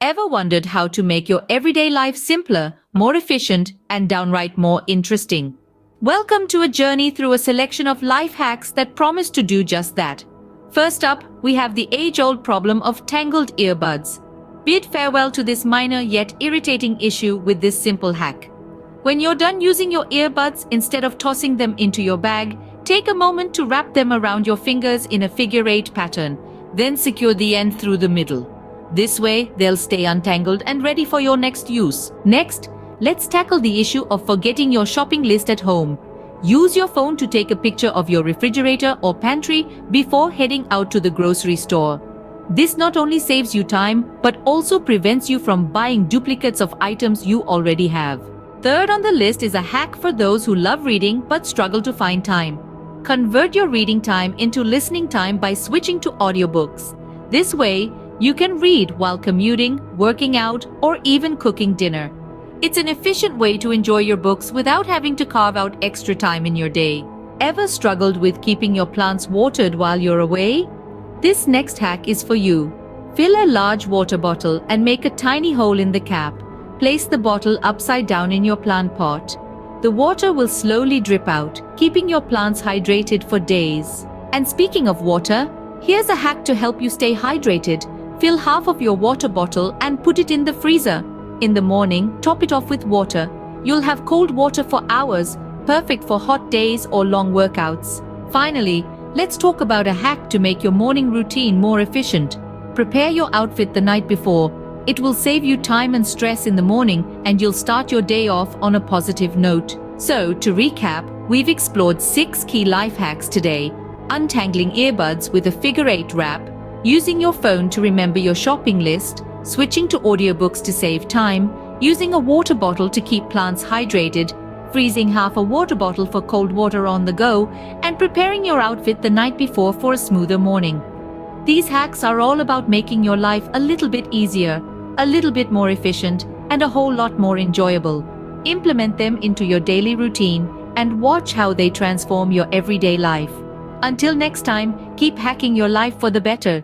Ever wondered how to make your everyday life simpler, more efficient, and downright more interesting? Welcome to a journey through a selection of life hacks that promise to do just that. First up, we have the age-old problem of tangled earbuds. Bid farewell to this minor yet irritating issue with this simple hack. When you're done using your earbuds, instead of tossing them into your bag, take a moment to wrap them around your fingers in a figure-8 pattern, then secure the end through the middle. This way, they'll stay untangled and ready for your next use. Next, let's tackle the issue of forgetting your shopping list at home. Use your phone to take a picture of your refrigerator or pantry before heading out to the grocery store. This not only saves you time, but also prevents you from buying duplicates of items you already have. Third on the list is a hack for those who love reading but struggle to find time. Convert your reading time into listening time by switching to audiobooks. This way, you can read while commuting, working out, or even cooking dinner. It's an efficient way to enjoy your books without having to carve out extra time in your day. Ever struggled with keeping your plants watered while you're away? This next hack is for you. Fill a large water bottle and make a tiny hole in the cap. Place the bottle upside down in your plant pot. The water will slowly drip out, keeping your plants hydrated for days. And speaking of water, here's a hack to help you stay hydrated. Fill half of your water bottle and put it in the freezer. In the morning, top it off with water. You'll have cold water for hours, perfect for hot days or long workouts. Finally, let's talk about a hack to make your morning routine more efficient. Prepare your outfit the night before. It will save you time and stress in the morning, and you'll start your day off on a positive note. So, to recap, we've explored 6 key life hacks today. Untangling earbuds with a figure-8 wrap, using your phone to remember your shopping list, switching to audiobooks to save time, using a water bottle to keep plants hydrated, freezing half a water bottle for cold water on the go, and preparing your outfit the night before for a smoother morning. These hacks are all about making your life a little bit easier, a little bit more efficient, and a whole lot more enjoyable. Implement them into your daily routine and watch how they transform your everyday life. Until next time, keep hacking your life for the better.